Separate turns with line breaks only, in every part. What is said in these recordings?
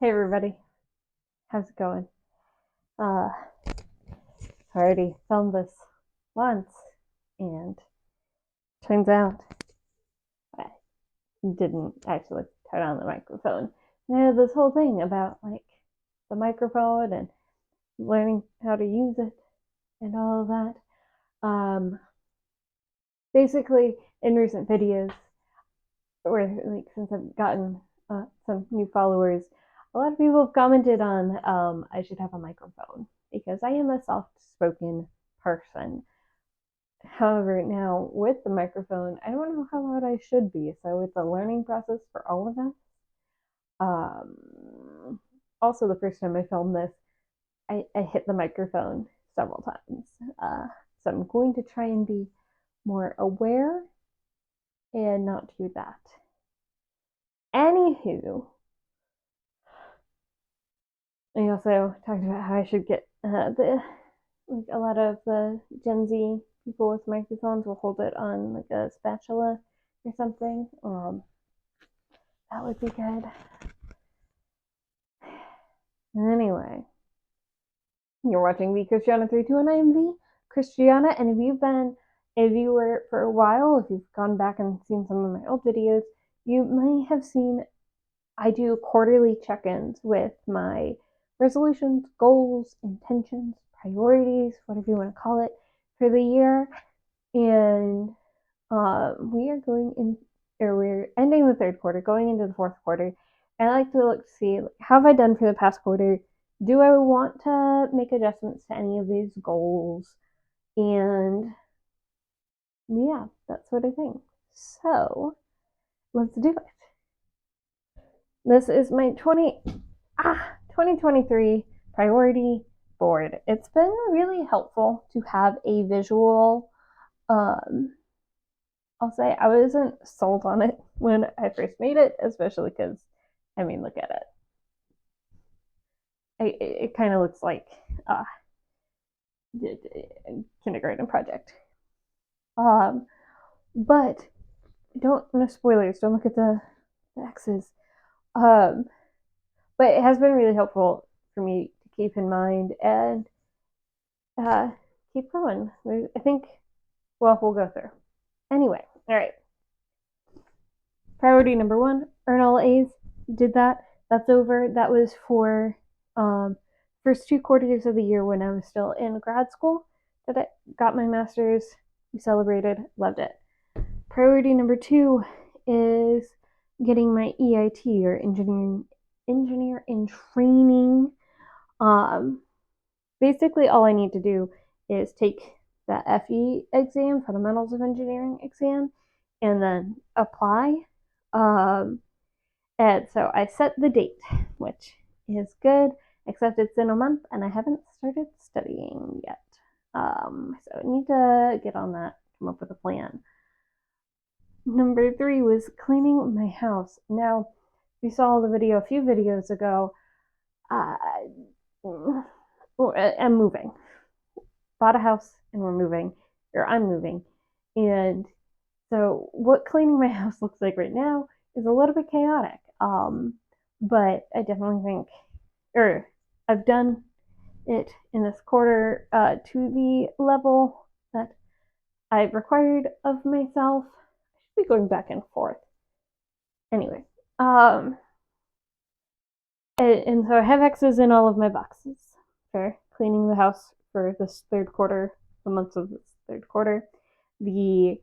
Hey everybody, how's it going? Uh, I already filmed this once, and turns out I didn't actually turn on the microphone. And I had this whole thing about like the microphone and learning how to use it and all of that. Um, Basically, in recent videos, where like since I've gotten some new followers, a lot of people have commented on I should have a microphone because I am a soft-spoken person. However, now with the microphone, I don't know how loud I should be, so it's a learning process for all of us. Also, the first time I filmed this, I hit the microphone several times. So I'm going to try and be more aware and not do that. Anywho, I also talked about how I should get the like a lot of the Gen Z people with microphones will hold it on like a spatula or something. That would be good. Anyway, you're watching the Christiana32 and I am the Christiana. And if you've been a viewer for a while, if you've gone back and seen some of my old videos, you may have seen I do quarterly check-ins with my resolutions, goals, intentions, priorities, whatever you want to call it, for the year. And we are going in, or we're ending the third quarter, going into the fourth quarter. And I like to look to see, like, how have I done for the past quarter? Do I want to make adjustments to any of these goals? And yeah, that's what I think. So let's do it. This is my 2023 priority board. It's been really helpful to have a visual. I'll say I wasn't sold on it when I first made it, especially because, I mean, look at it. It kind of looks like a kindergarten project. But don't, no spoilers, don't look at the X's. Um, but it has been really helpful for me to keep in mind and uh, keep going. I think, well, we'll go through. Anyway, all right. Priority number one, earn all A's. Did that. That's over. That was for first 2 quarters of the year when I was still in grad school. That I got my master's. We celebrated. Loved it. Priority number two is getting my EIT or engineer in training. Basically, all I need to do is take the FE exam, Fundamentals of Engineering exam, and then apply. And so I set the date, which is good, except it's in a month and I haven't started studying yet. So I need to get on that, come up with a plan. Number three was cleaning my house. Now, if you saw the video a few videos ago, I'm moving. Bought a house and we're moving, or I'm moving. And so what cleaning my house looks like right now is a little bit chaotic. But I definitely think, or I've done it in this quarter to the level that I've required of myself. I should be going back and forth. Anyway, and so I have X's in all of my boxes for cleaning the house for this third quarter, the months of this third quarter. The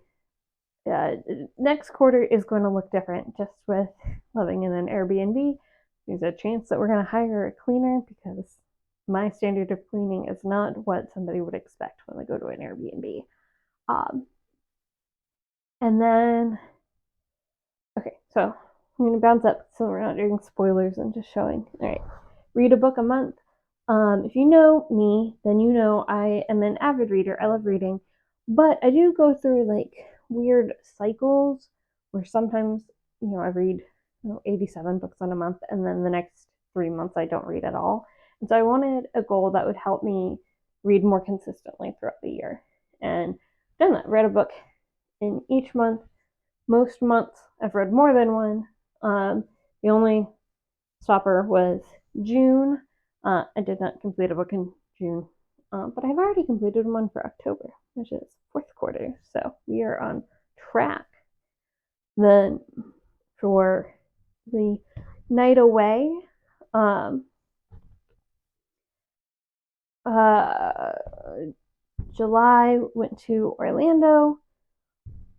next quarter is going to look different just with living in an Airbnb. There's a chance that we're going to hire a cleaner because my standard of cleaning is not what somebody would expect when they go to an Airbnb. And then, okay, so I'm going to bounce up so we're not doing spoilers and just showing. All right, read a book a month. If you know me, then you know I am an avid reader. I love reading, but I do go through like weird cycles where sometimes, I read 87 books in a month, and then the next 3 months I don't read at all. And so I wanted a goal that would help me read more consistently throughout the year. And I've done that. Read a book in each month. Most months I've read more than one. The only stopper was June. I did not complete a book in June, but I've already completed one for October, which is fourth quarter. So we are on track. Then for the night away, July went to Orlando.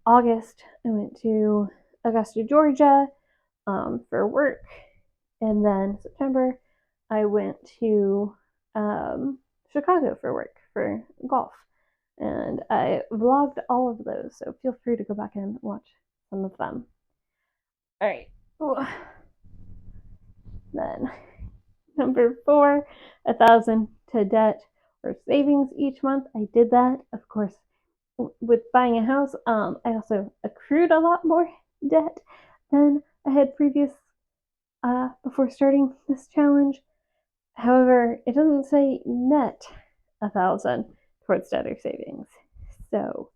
August I went to Augusta, Georgia, for work, and then September I went to Chicago for work for golf, and I vlogged all of those. So feel free to go back and watch some of them. All right. Ooh. Then number 4, 1,000 to debt or savings each month. I did that, of course. With buying a house, I also accrued a lot more debt than I had previous before starting this challenge. However, it doesn't say net 1,000 towards debt or savings. So,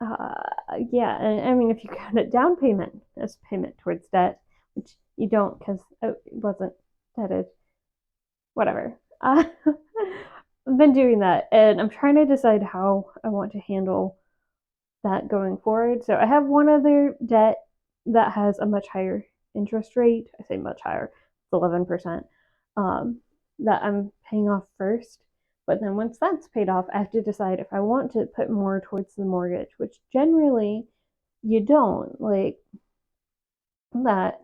yeah, and I mean, if you count a down payment as payment towards debt, which you don't because it wasn't debted, whatever. I've been doing that, and I'm trying to decide how I want to handle that going forward. So I have one other debt that has a much higher interest rate. I say much higher, it's 11%, that I'm paying off first. But then once that's paid off, I have to decide if I want to put more towards the mortgage, which generally you don't. Like, that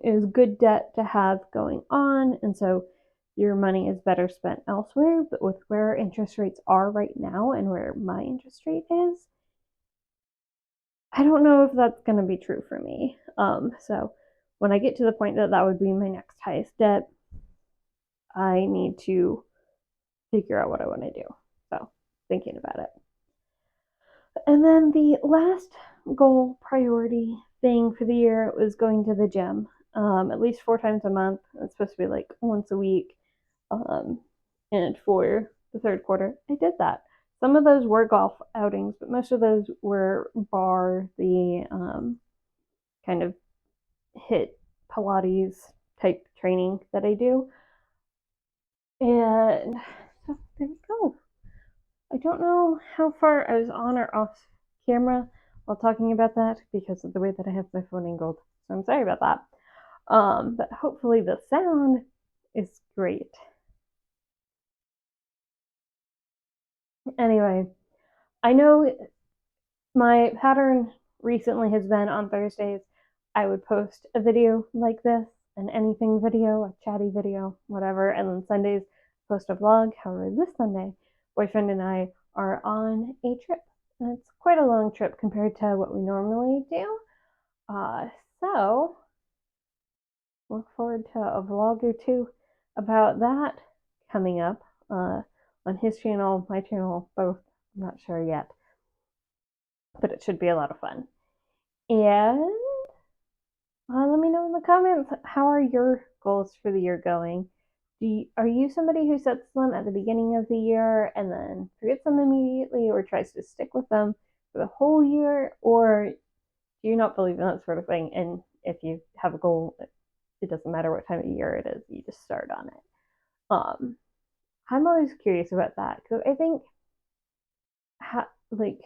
is good debt to have going on, and so your money is better spent elsewhere. But with where interest rates are right now and where my interest rate is, I don't know if that's going to be true for me. So when I get to the point that that would be my next highest debt, I need to figure out what I want to do. So thinking about it. And then the last goal priority thing for the year was going to the gym, at least 4 times a month. It's supposed to be like once a week. And for the third quarter, I did that. Some of those were golf outings, but most of those were bar the kind of HIIT Pilates type training that I do. And so there we go. I don't know how far I was on or off camera while talking about that because of the way that I have my phone angled. So I'm sorry about that. But hopefully the sound is great. Anyway, I know my pattern recently has been on Thursdays, I would post a video like this, an anything video, a chatty video, whatever, and then Sundays post a vlog. However, this Sunday, boyfriend and I are on a trip. And it's quite a long trip compared to what we normally do. So look forward to a vlog or two about that coming up on his channel, my channel, both. I'm not sure yet, but it should be a lot of fun. And let me know in the comments, how are your goals for the year going? Are you somebody who sets them at the beginning of the year and then forgets them immediately or tries to stick with them for the whole year? Or do you not believe in that sort of thing? And if you have a goal, it doesn't matter what time of year it is, you just start on it. I'm always curious about that because I think, like,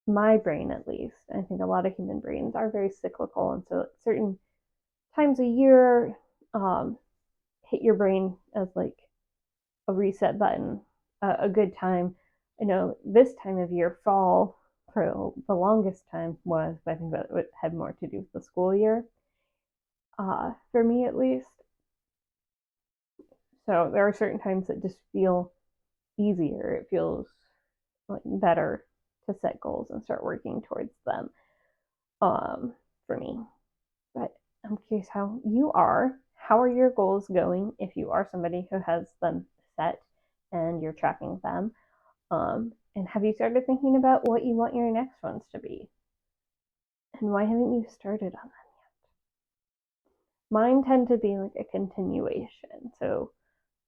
my brain at least, I think a lot of human brains are very cyclical, and so certain times a year hit your brain as like a reset button, a good time. I know this time of year, fall, for the longest time was, but I think that it had more to do with the school year, for me at least. So there are certain times that just feel easier. It feels like better to set goals and start working towards them, for me. But I'm curious how you are. How are your goals going if you are somebody who has them set and you're tracking them? And have you started thinking about what you want your next ones to be? And why haven't you started on them yet? Mine tend to be like a continuation. So,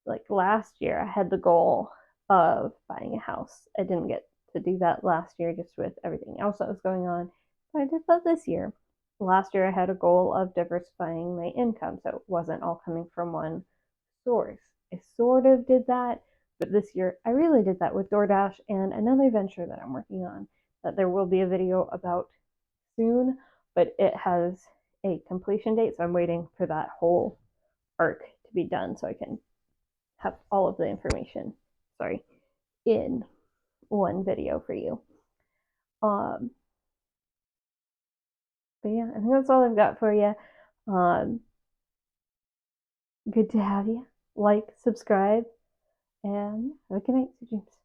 like last year, I had the goal of buying a house. I didn't get to do that last year just with everything else that was going on. But I did that this year. last year I had a goal of diversifying my income, so it wasn't all coming from one source. I sort of did that, but this year I really did that with DoorDash and another venture that I'm working on that there will be a video about soon, but it has a completion date, so I'm waiting for that whole arc to be done so I can have all of the information, in one video for you. Um, but yeah, I think that's all I've got for you. Good to have you. Like, subscribe, and have a good night, James.